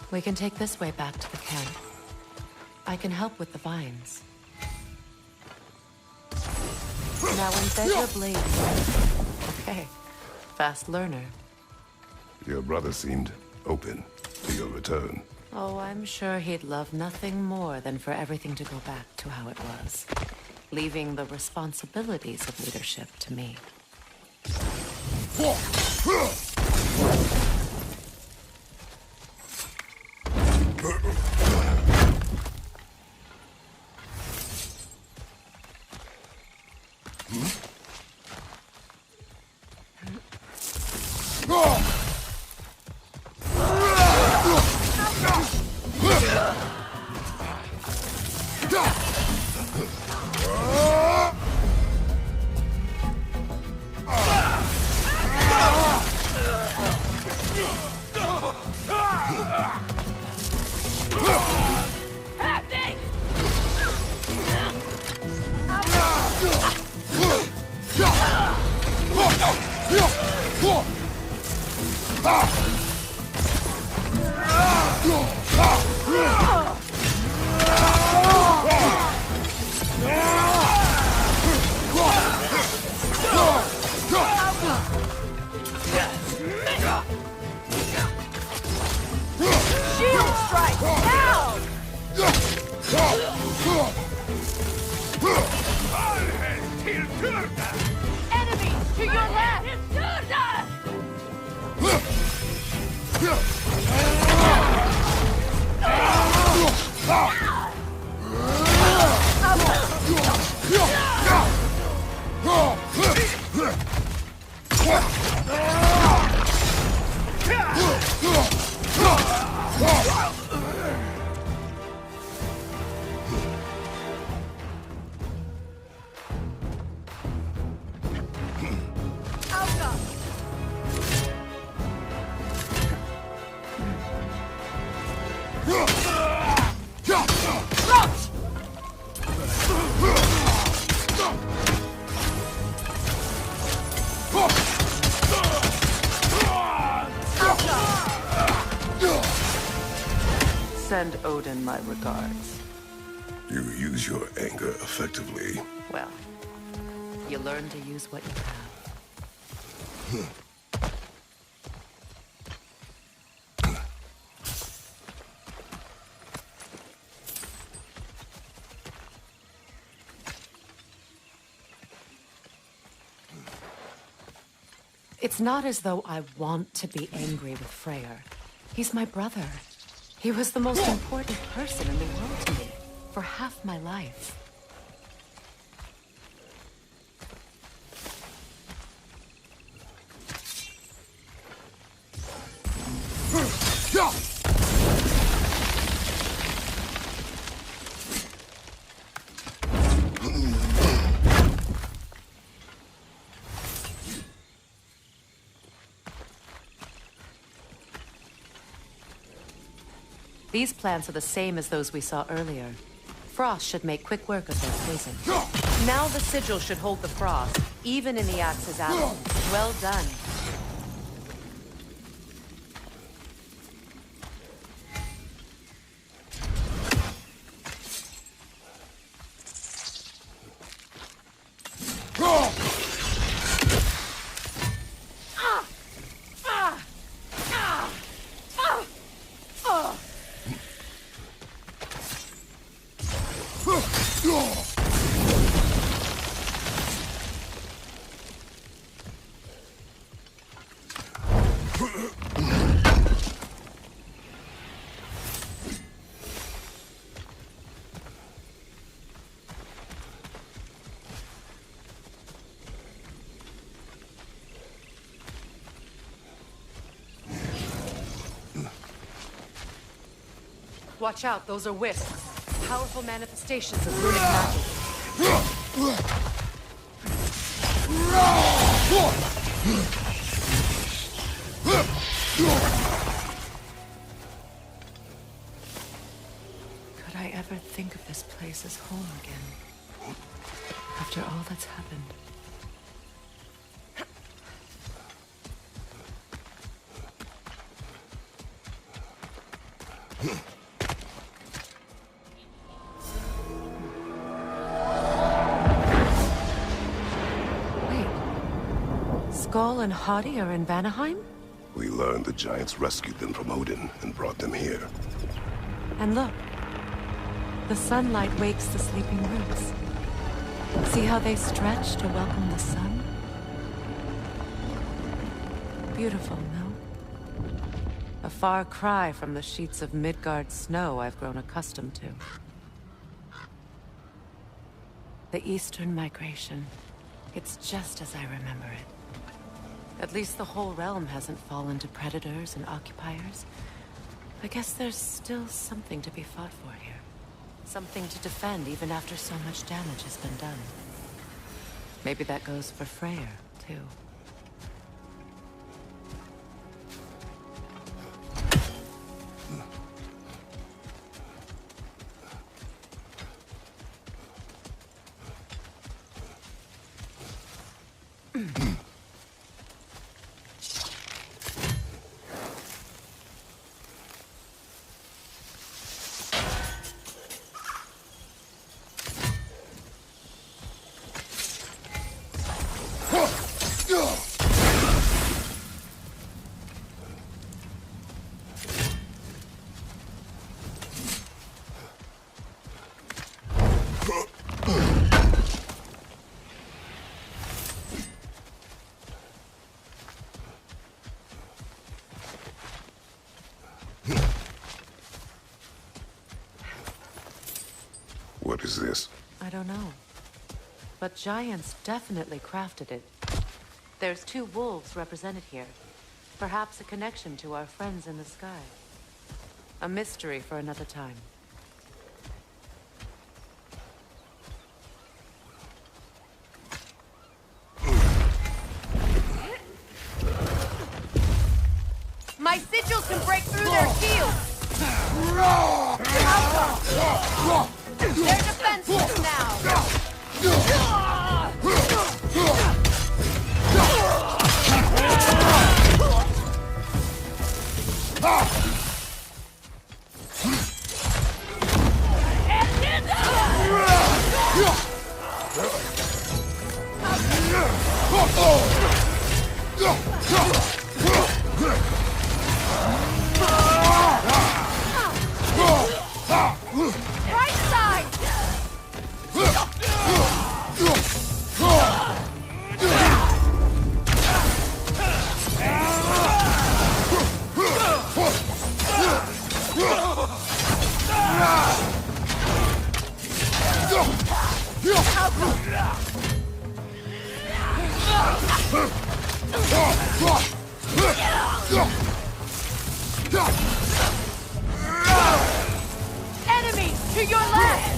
We can take this way back to the camp. I can help with the vines. Now embed your blade. Okay. Fast learner. Your brother seemed open to your return. Oh, I'm sure he'd love nothing more than for everything to go back to how it was, leaving the responsibilities of leadership to me. Send Odin my regards. You use your anger effectively. Well, you learn to use what you have. It's not as though I want to be angry with Freyr. He's my brother. He was the most important person in the world to me for half my life. These plants are the same as those we saw earlier. Frost should make quick work of their poison. Now the sigil should hold the frost, even in the axe's absence. Well done. Watch out, those are wisps. Powerful manifestations of runic magic. Could I ever think of this place as home again? After all that's happened. Wait. Skull and Hati are in Vanaheim? We learned the giants rescued them from Odin and brought them here. And look. The sunlight wakes the sleeping roots. See how they stretch to welcome the sun? Beautiful, no? A far cry from the sheets of Midgard snow I've grown accustomed to. The Eastern migration. It's just as I remember it. At least the whole realm hasn't fallen to predators and occupiers. I guess there's still something to be fought for here. Something to defend even after so much damage has been done. Maybe that goes for Freyr, too. What is this? I don't know. But giants definitely crafted it. There's 2 wolves represented here. Perhaps a connection to our friends in the sky. A mystery for another time. My sigils can break through their shields! They're defenseless now! Right side! Enemy to your left!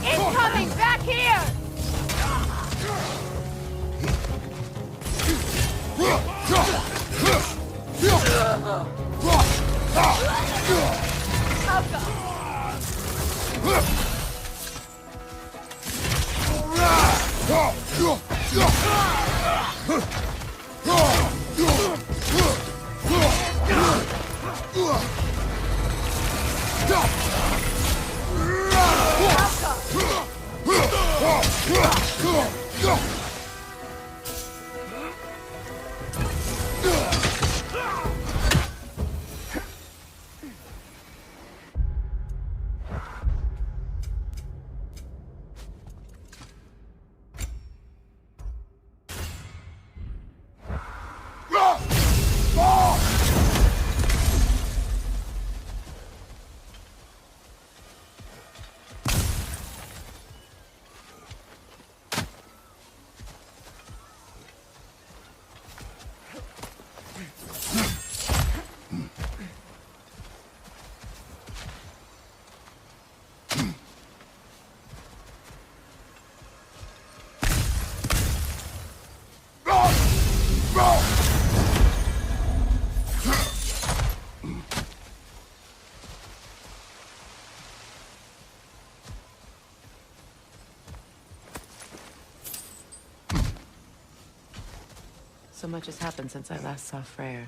Incoming back here! So much has happened since I last saw Freyr.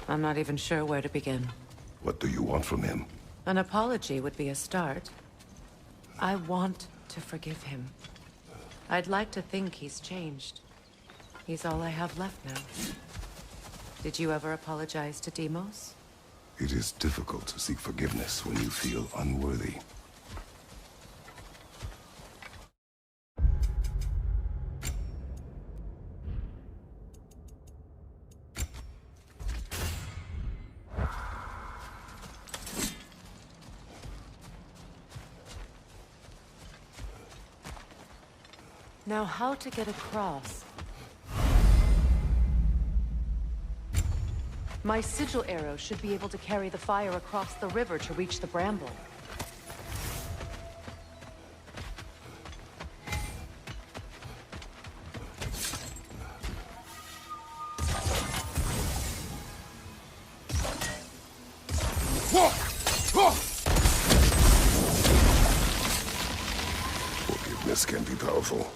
I'm not even sure where to begin. What do you want from him? An apology would be a start. I want to forgive him. I'd like to think he's changed. He's all I have left now. Did you ever apologize to Deimos? It is difficult to seek forgiveness when you feel unworthy. Now, how to get across? My sigil arrow should be able to carry the fire across the river to reach the bramble. Forgiveness can be powerful,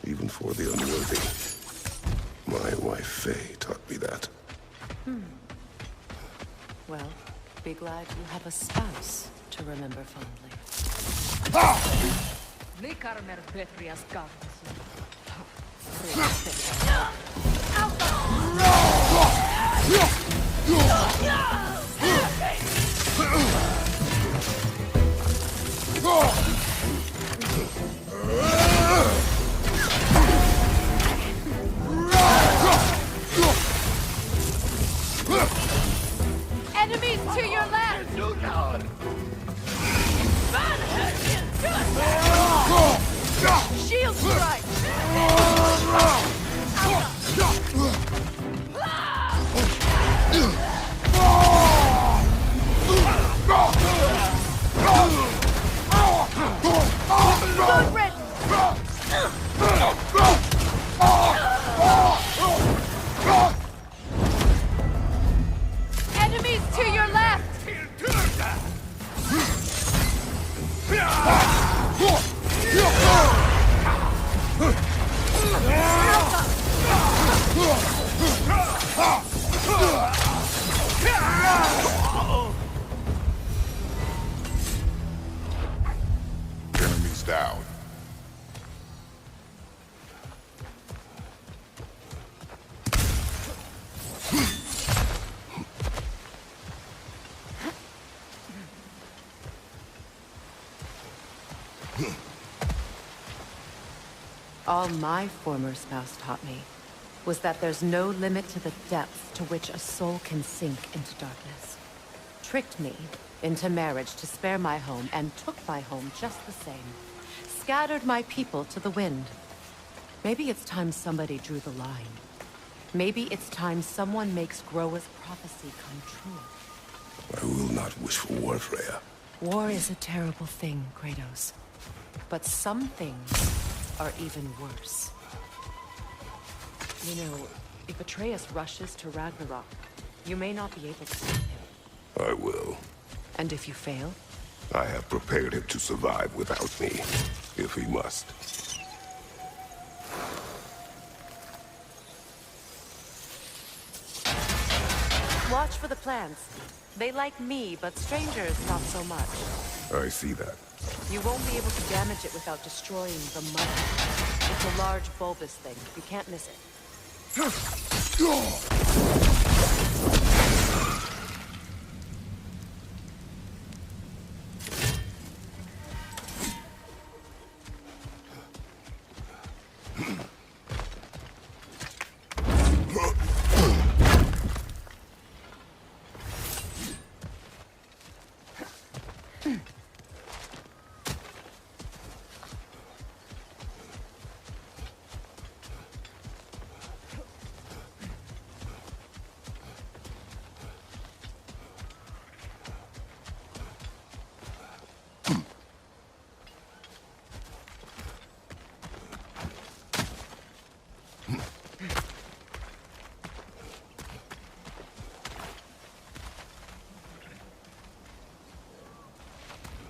even for the unworthy. My wife Faye taught me that. Well, be glad you have a spouse to remember fondly. Enemies to your left! Shield strike! Good riddance! Enemies to your left! Enemies down. All my former spouse taught me was that there's no limit to the depth to which a soul can sink into darkness. Tricked me into marriage to spare my home and took my home just the same. Scattered my people to the wind. Maybe it's time somebody drew the line. Maybe it's time someone makes Groa's prophecy come true. I will not wish for war, Freya. War is a terrible thing, Kratos. But some things are even worse. You know, if Atreus rushes to Ragnarok, you may not be able to stop him. I will. And if you fail? I have prepared him to survive without me, if he must. Watch for the plants. They like me, but strangers not so much. I see that. You won't be able to damage it without destroying the mother. It's a large bulbous thing. You can't miss it.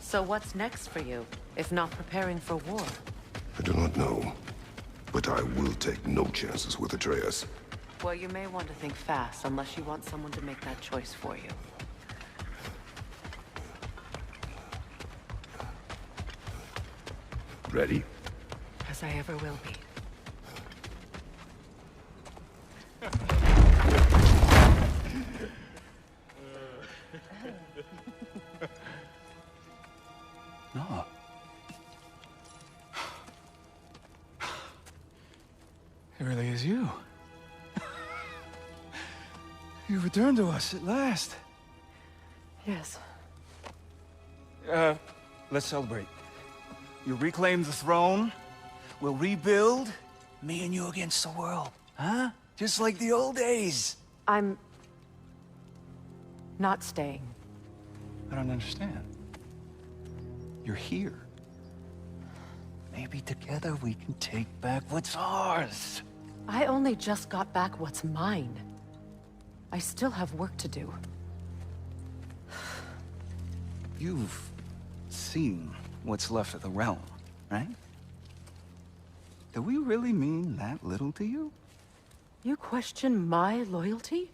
So what's next for you, if not preparing for war? I do not know, but But I will take no chances with Atreus. Well, you may want to think fast, unless you want someone to make that choice for you. Ready? As I ever will be. No. It really is you. You returned to us at last. Yes. Let's celebrate. You reclaim the throne. We'll rebuild. Me and you against the world. Huh? Just like the old days. I'm... not staying. I don't understand. You're here. Maybe together we can take back what's ours. I only just got back what's mine. I still have work to do. You've seen what's left of the realm, right? Do we really mean that little to you? You question my loyalty?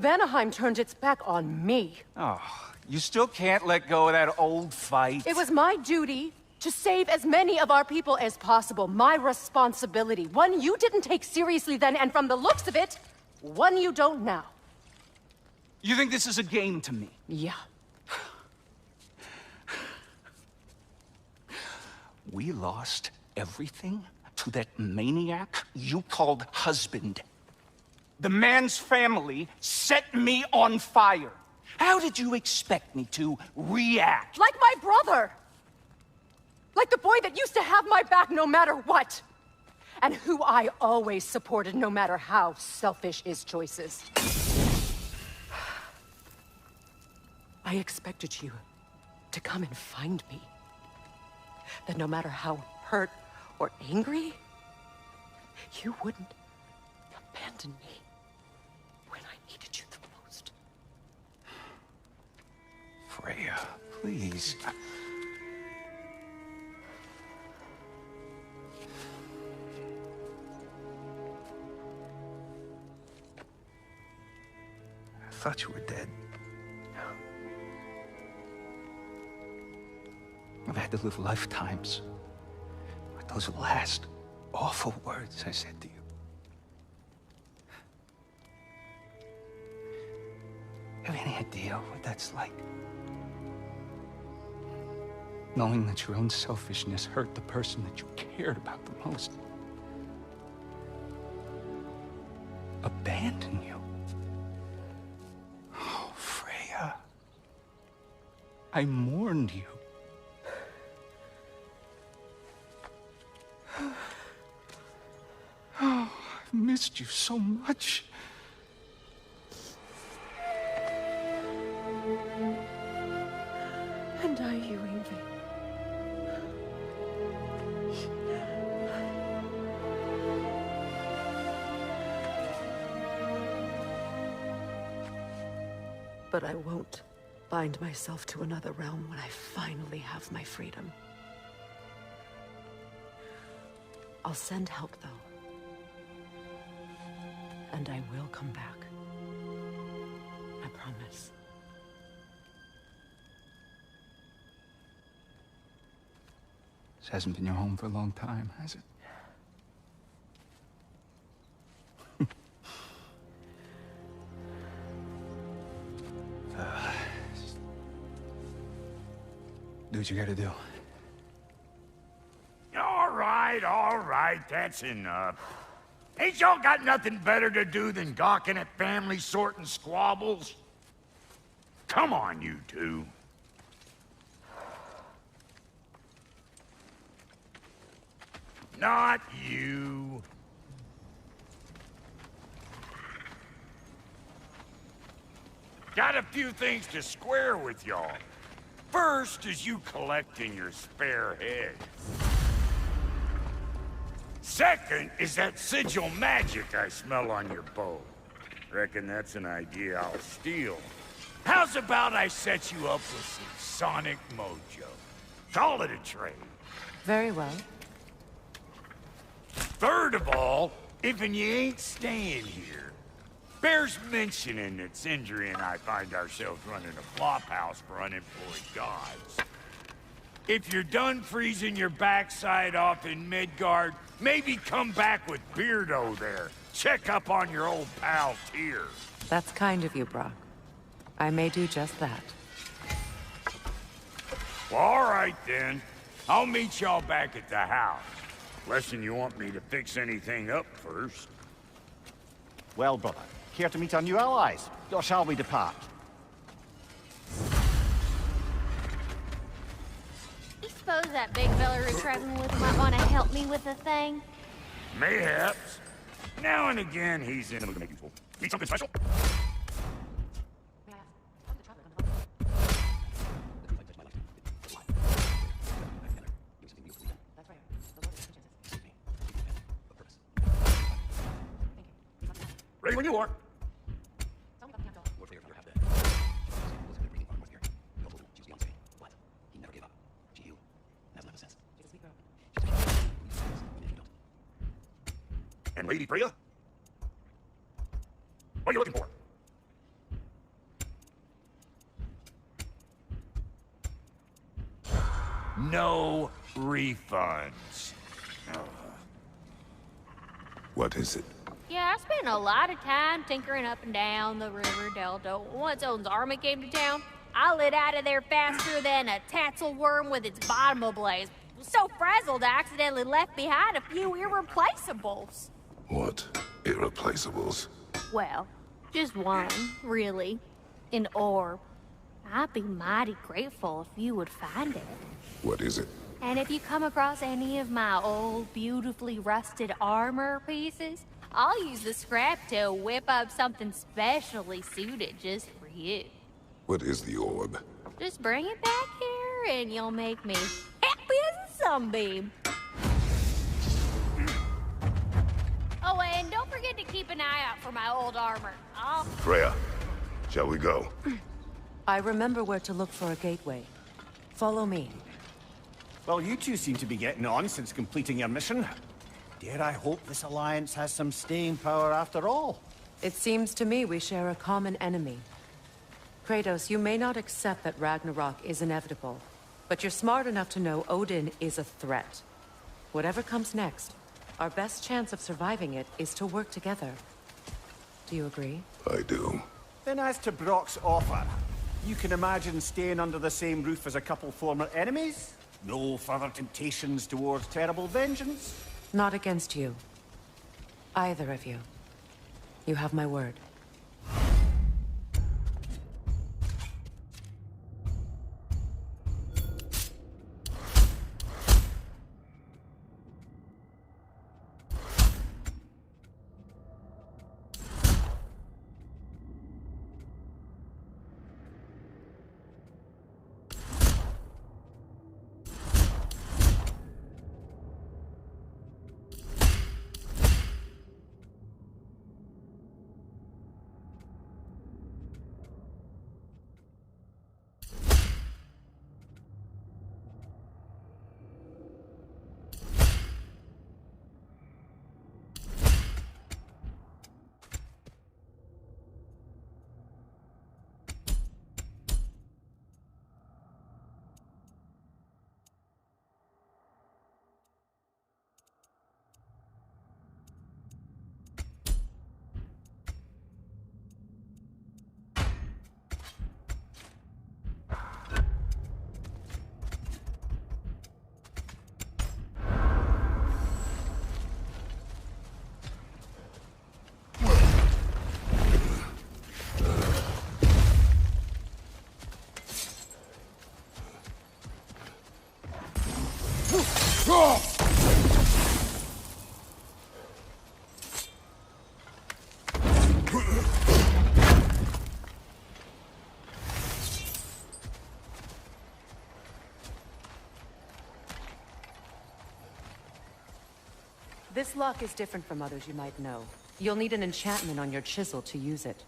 Vanaheim turned its back on me. Oh, you still can't let go of that old fight. It was my duty to save as many of our people as possible. My responsibility. One you didn't take seriously then, and from the looks of it, one you don't now. You think this is a game to me? Yeah. We lost everything to that maniac you called husband. The man's family set me on fire. How did you expect me to react? Like my brother! Like the boy that used to have my back no matter what! And who I always supported no matter how selfish his choices. I expected you to come and find me. That no matter how hurt or angry, you wouldn't abandon me when I needed you the most. Freya, please. I thought you were dead. I've had to live lifetimes with those last awful words I said to you. Have any idea what that's like? Knowing that your own selfishness hurt the person that you cared about the most. Abandon you. Oh, Freya. I mourned you. Oh, I've missed you so much. And I you, Ingvi. But I won't bind myself to another realm when I finally have my freedom. I'll send help, though. And I will come back. I promise. This hasn't been your home for a long time, has it? Do what you gotta do. All right, that's enough. Ain't y'all got nothing better to do than gawking at family sorting squabbles? Come on, you two. Not you. Got a few things to square with y'all. First is you collecting your spare heads. Second is that sigil magic I smell on your bow. Reckon that's an idea I'll steal. How's about I set you up with some sonic mojo? Call it a trade. Very well. Third of all, if you ain't staying here, bears mentioning that Sindri and I find ourselves running a flophouse for unemployed gods. If you're done freezing your backside off in Midgard, maybe come back with Beardo there. Check up on your old pal Tyr. That's kind of you, Brock. I may do just that. Well, all right then. I'll meet y'all back at the house. Unless you want me to fix anything up first. Well, brother, care to meet our new allies? Or shall we depart? I suppose that big fella we're traveling with might want to help me with a thing. Mayhaps. Now and again, he's in to make you full. Need something special? Ready when you are. And Lady Freya? What are you looking for? No refunds. What is it? Yeah, I spent a lot of time tinkering up and down the river delta. Once Odin's army came to town, I lit out of there faster than a tassel worm with its bottom ablaze. So frazzled, I accidentally left behind a few irreplaceables. What irreplaceables? Well, just one, really. An orb. I'd be mighty grateful if you would find it. What is it? And if you come across any of my old, beautifully rusted armor pieces, I'll use the scrap to whip up something specially suited just for you. What is the orb? Just bring it back here and you'll make me happy as a sunbeam. Oh, and don't forget to keep an eye out for my old armor. Freya, shall we go? I remember where to look for a gateway. Follow me. Well, you two seem to be getting on since completing your mission. Dare I hope this alliance has some staying power after all? It seems to me we share a common enemy. Kratos, you may not accept that Ragnarok is inevitable, but you're smart enough to know Odin is a threat. Whatever comes next, our best chance of surviving it is to work together. Do you agree? I do. Then as to Brock's offer, you can imagine staying under the same roof as a couple former enemies? No further temptations towards terrible vengeance? Not against you. Either of you. You have my word. This lock is different from others you might know. You'll need an enchantment on your chisel to use it.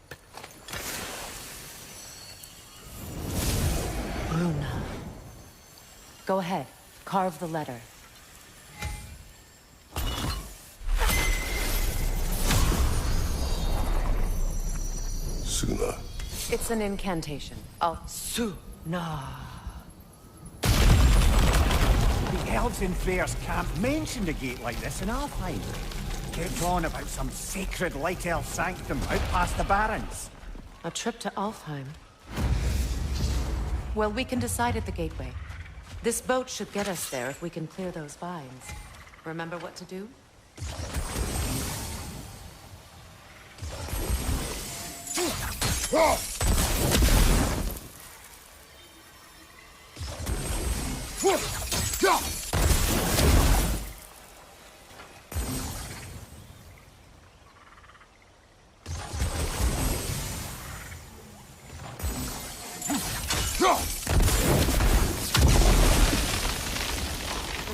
Runa. Go ahead. Carve the letter. Al-Suna. It's an incantation. Al-Suna. The elves in Freyr's camp mentioned a gate like this in Alfheim. Kept on about some sacred light elf sanctum out past the Barrens. A trip to Alfheim. Well, we can decide at the gateway. This boat should get us there if we can clear those vines. Remember what to do? There's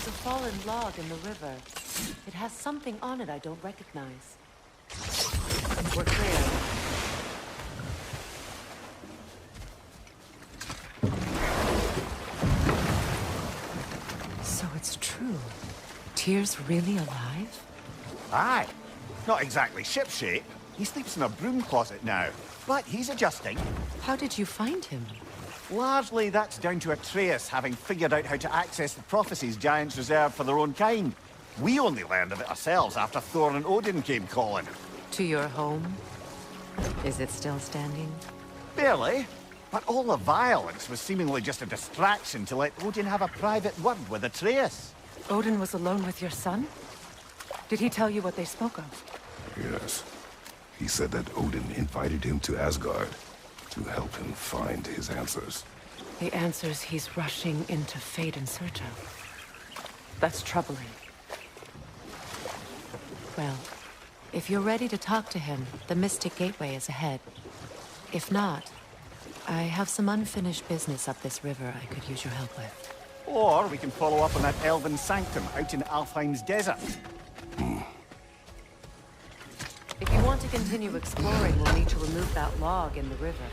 a fallen log in the river. It has something on it I don't recognize. We're clear. So it's true. Tyr's really alive? Aye. Not exactly shipshape. He sleeps in a broom closet now. But he's adjusting. How did you find him? Largely, that's down to Atreus having figured out how to access the prophecies giants reserve for their own kind. We only learned of it ourselves after Thor and Odin came calling. To your home? Is it still standing? Barely. But all the violence was seemingly just a distraction to let Odin have a private word with Atreus. Odin was alone with your son? Did he tell you what they spoke of? Yes. He said that Odin invited him to Asgard to help him find his answers. The answers he's rushing into fate in search of. That's troubling. Well, if you're ready to talk to him, the Mystic Gateway is ahead. If not, I have some unfinished business up this river I could use your help with. Or we can follow up on that elven sanctum out in Alfheim's desert. If you want to continue exploring, we'll need to remove that log in the river.